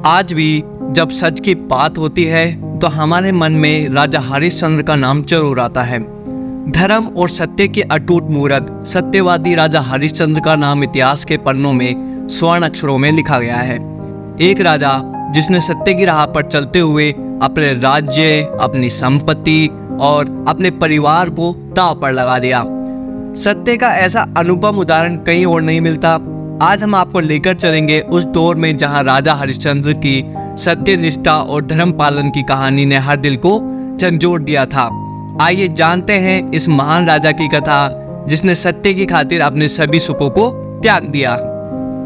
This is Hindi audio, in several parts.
आज भी जब सच की बात होती है तो हमारे मन में राजा हरिश्चंद्र का नाम जरूर आता है। धर्म और सत्य के अटूट मूर्त सत्यवादी राजा हरिश्चंद्र का नाम इतिहास के पन्नों में स्वर्ण अक्षरों में लिखा गया है। एक राजा जिसने सत्य की राह पर चलते हुए अपने राज्य, अपनी संपत्ति और अपने परिवार को दांव पर लगा दिया। सत्य का ऐसा अनुपम उदाहरण कहीं और नहीं मिलता। आज हम आपको लेकर चलेंगे उस दौर में जहां राजा हरिश्चंद्र की सत्य, निष्ठा और धर्म पालन की कहानी ने हर दिल को झंझोर दिया था। आइए जानते हैं इस महान राजा की कथा जिसने सत्य की खातिर अपने सभी सुखों को त्याग दिया।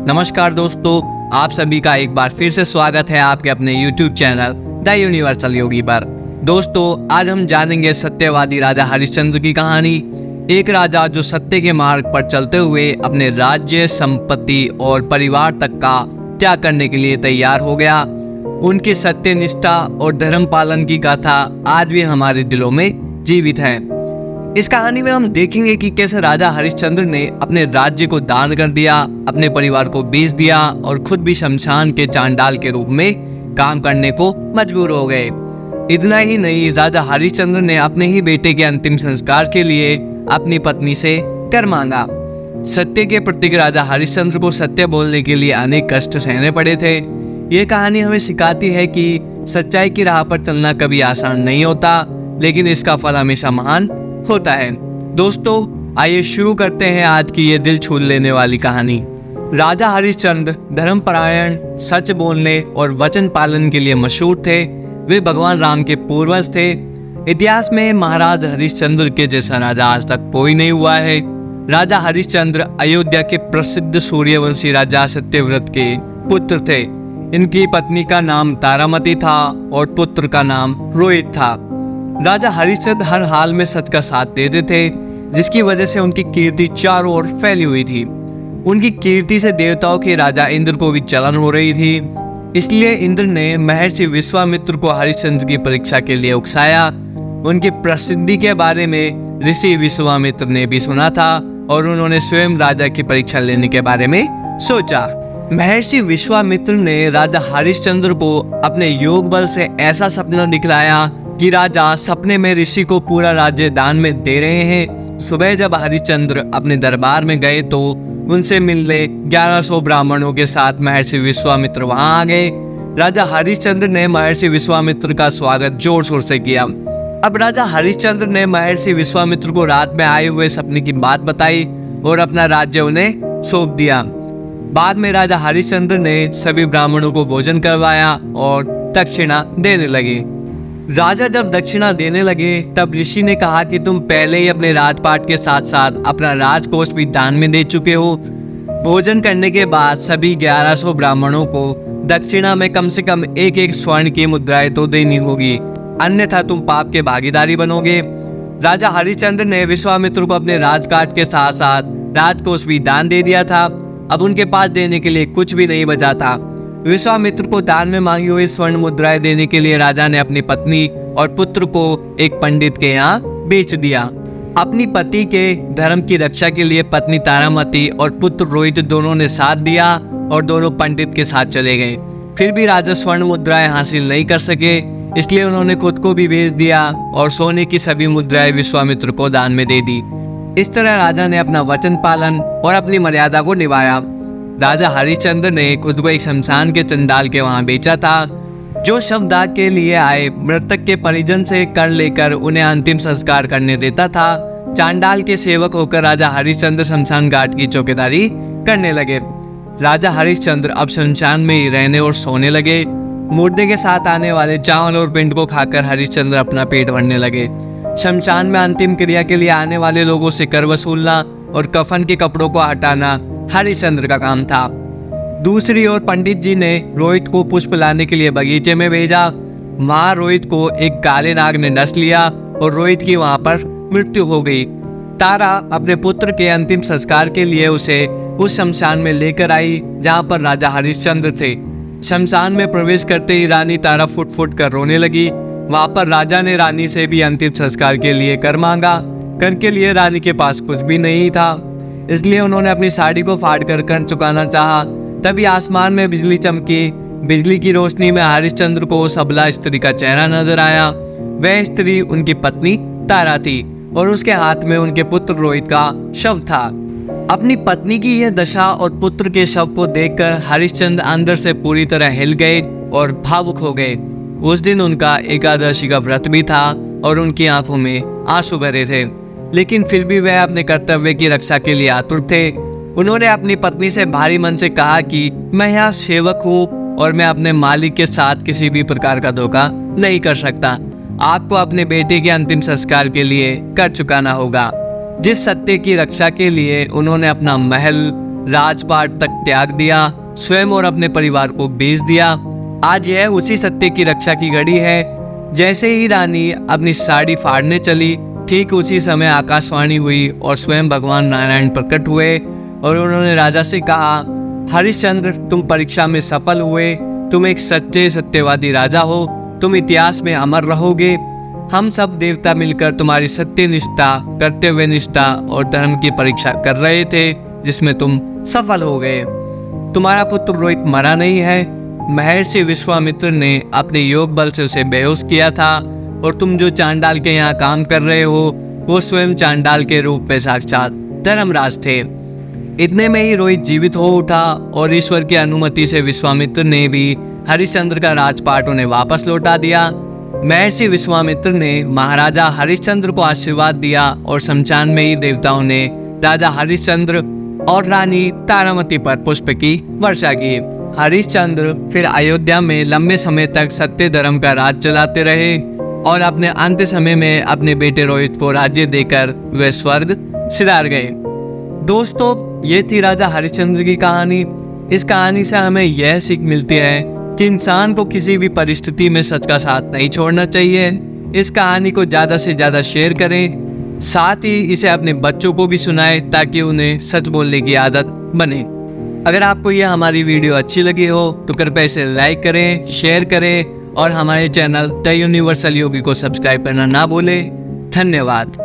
नमस्कार दोस्तों, आप सभी का एक बार फिर से स्वागत है आपके अपने YouTube चैनल द यूनिवर्सल योगी पर। दोस्तों, आज हम जानेंगे सत्यवादी राजा हरिश्चंद्र की कहानी। एक राजा जो सत्य के मार्ग पर चलते हुए अपने राज्य, संपत्ति और परिवार तक का त्याग करने के लिए तैयार हो गया। उनकी सत्य, निष्ठा और धर्म पालन की गाथा आज भी हमारे दिलों में जीवित है। इस कहानी में हम देखेंगे कि कैसे राजा हरिश्चंद्र ने अपने राज्य को दान कर दिया, अपने परिवार को बेच दिया और खुद भी शमशान के चांडाल के रूप में काम करने को मजबूर हो गए। इतना ही नहीं, राजा हरिश्चंद्र ने अपने ही बेटे के अंतिम संस्कार के लिए अपनी पत्नी से कर मांगा। सत्य के प्रतीक राजा हरिश्चंद्र को सत्य बोलने के लिए अनेक कष्ट सहने पड़े थे। ये कहानी हमें सिखाती है कि सच्चाई की राह पर चलना कभी आसान नहीं होता, लेकिन इसका फल हमेशा महान होता है। दोस्तों, आइए शुरू करते हैं आज की ये दिल छू लेने वाली कहानी। राजा हरिश्चंद्र धर्मपरायण, सच बोलने और वचन पालन के लिए मशहूर थे। वे भगवान राम के पूर्वज थे। इतिहास में महाराज हरिश्चंद्र के जैसा राजा आज तक कोई नहीं हुआ है। राजा हरिश्चंद्र अयोध्या के प्रसिद्ध सूर्यवंशी राजा सत्यव्रत के पुत्र थे। इनकी पत्नी का नाम तारामती था और पुत्र का नाम रोहित था। राजा हरिश्चंद्र हर हाल में सच का साथ देते थे, जिसकी वजह से उनकी कीर्ति चारों ओर फैली हुई थी। उनकी कीर्ति से देवताओं के राजा इंद्र को भी जलन हो रही थी। इसलिए इंद्र ने महर्षि विश्वामित्र को हरिश्चंद्र की परीक्षा के लिए उकसाया। उनकी प्रसिद्धि के बारे में ऋषि विश्वामित्र ने भी सुना था और उन्होंने स्वयं राजा की परीक्षा लेने के बारे में सोचा। महर्षि विश्वामित्र ने राजा हरिश्चंद्र को अपने योग बल से ऐसा सपना दिखलाया कि राजा सपने में ऋषि को पूरा राज्य दान में दे रहे हैं। सुबह जब हरिश्चंद्र अपने दरबार में गए तो उनसे मिलने 1100 ब्राह्मणों के साथ महर्षि विश्वामित्र वहां आ गए। राजा हरिश्चंद्र ने महर्षि विश्वामित्र का स्वागत जोर शोर से किया। अब राजा हरिश्चंद्र ने महर्षि विश्वामित्र को रात में आए हुए सपने की बात बताई और अपना राज्य उन्हें सौंप दिया। बाद में राजा हरिश्चंद्र ने सभी ब्राह्मणों को भोजन करवाया और दक्षिणा देने लगे। राजा जब दक्षिणा देने लगे तब ऋषि ने कहा कि तुम पहले ही अपने राजपाट के साथ साथ अपना राजकोष भी दान में दे चुके हो। भोजन करने के बाद सभी 1100 ब्राह्मणों को दक्षिणा में कम से कम एक स्वर्ण की मुद्राएं तो देनी होगी, अन्यथा तुम पाप के भागीदारी बनोगे। राजा हरिश्चंद्र ने विश्वामित्र को अपने राजकाट के साथ साथ राजकोष भी दान दे दिया था। अब उनके पास देने के लिए कुछ भी नहीं बचा था। विश्वामित्र को दान में मांगी हुई स्वर्ण मुद्राएं देने के लिए राजा ने अपनी पत्नी और पुत्र को एक पंडित के यहाँ बेच दिया। अपनी पति के धर्म की रक्षा के लिए पत्नी तारामती और पुत्र रोहित दोनों ने साथ दिया और दोनों पंडित के साथ चले गए। फिर भी राजा स्वर्ण मुद्राएं हासिल नहीं कर सके, इसलिए उन्होंने खुद को भी बेच दिया और सोने की सभी मुद्राएं विश्वामित्र को दान में दे दी। इस तरह राजा ने अपना वचन पालन और अपनी मर्यादा को निभाया। राजा हरिश्चंद्र ने खुद को एक शमशान के चंडाल के वहां बेचा था, जो शवदाह के लिए आए मृतक के परिजन से कर लेकर उन्हें अंतिम संस्कार करने देता था। चांडाल के सेवक होकर राजा हरिश्चंद्र शमशान घाट की चौकीदारी करने लगे। राजा हरिश्चंद्र अब शमशान में ही रहने और सोने लगे। मुर्दे के साथ आने वाले चावल और पिंड को खाकर हरिश्चंद्र अपना पेट भरने लगे। शमशान में अंतिम क्रिया के लिए आने वाले लोगों से कर वसूलना और कफन के कपड़ों को हटाना हरिश्चंद्र का काम था। दूसरी ओर पंडित जी ने रोहित को पुष्प लाने के लिए बगीचे में भेजा। वहां रोहित को एक काले नाग ने डस लिया और रोहित की वहां पर मृत्यु हो गई। तारा अपने पुत्र के अंतिम संस्कार के लिए उसे उस शमशान में लेकर आई जहां पर राजा हरिश्चंद्र थे। शमशान में प्रवेश करते ही रानी तारा फुट फुट कर रोने लगी। वहां पर राजा ने रानी से भी अंतिम संस्कार के लिए कर मांगा। कर के लिए रानी के पास कुछ भी नहीं था, इसलिए उन्होंने अपनी साड़ी को फाड़ कर चुकाना चाहा। तभी आसमान में बिजली चमकी, बिजली की रोशनी में हरिश्चंद्र को उस अबला स्त्री का चेहरा नजर आया। वह स्त्री उनकी पत्नी तारा थी और उसके हाथ में उनके पुत्र रोहित का शव था। अपनी पत्नी की यह दशा और पुत्र के शव को देखकर हरिश्चंद्र अंदर से पूरी तरह हिल गए और भावुक हो गए। उस दिन उनका एकादशी का व्रत भी था और उनकी आंखों में आंसू भरे थे, लेकिन फिर भी वह अपने कर्तव्य की रक्षा के लिए आतुर थे। उन्होंने अपनी पत्नी से भारी मन से कहा कि मैं यहाँ सेवक हूँ और मैं अपने मालिक के साथ किसी भी प्रकार का धोखा नहीं कर सकता। आपको अपने बेटे के अंतिम संस्कार के लिए कर चुकाना होगा। जिस सत्य की रक्षा के लिए उन्होंने अपना महल, राजपाट तक त्याग दिया, स्वयं और अपने परिवार को बेच दिया, आज यह उसी सत्य की रक्षा की घड़ी है। जैसे ही रानी अपनी साड़ी फाड़ने चली, ठीक उसी समय आकाशवाणी हुई और स्वयं भगवान नारायण प्रकट हुए और उन्होंने राजा से कहा, हरिश्चंद्र, तुम परीक्षा में सफल हुए। तुम एक सच्चे सत्यवादी राजा हो। तुम इतिहास में अमर रहोगे। हम सब देवता मिलकर तुम्हारी सत्यनिष्ठा, कर्तव्य निष्ठा और धर्म की परीक्षा कर रहे थे, जिसमें तुम सफल हो गए। तुम्हारा पुत्र रोहित मरा नहीं है। महर्षि विश्वामित्र ने अपने योग बल से उसे बेहोश किया था और तुम जो चांडाल के यहाँ काम कर रहे हो, वो स्वयं चांडाल के रूप में साक्षात धर्मराज थे। इतने में ही रोहित जीवित हो उठा और ईश्वर की अनुमति से विश्वामित्र ने भी हरिश्चंद्र का राजपाट उन्हें वापस लौटा दिया। महर्षि विश्वामित्र ने महाराजा हरिश्चंद्र को आशीर्वाद दिया और शमशान में ही देवताओं ने राजा हरिश्चंद्र और रानी तारामती पर पुष्प की वर्षा की। हरिश्चंद्र फिर अयोध्या में लंबे समय तक सत्य धर्म का राज चलाते रहे और अपने अंत समय में अपने बेटे रोहित को राज्य देकर वे स्वर्ग सिधार गए। दोस्तों, ये थी राजा हरिश्चंद्र की कहानी। इस कहानी से हमें यह सीख मिलती है कि इंसान को किसी भी परिस्थिति में सच का साथ नहीं छोड़ना चाहिए। इस कहानी को ज़्यादा से ज़्यादा शेयर करें, साथ ही इसे अपने बच्चों को भी सुनाएं ताकि उन्हें सच बोलने की आदत बने। अगर आपको यह हमारी वीडियो अच्छी लगी हो तो कृपया इसे लाइक करें, शेयर करें और हमारे चैनल द यूनिवर्सल योगी को सब्सक्राइब करना ना भूलें। धन्यवाद।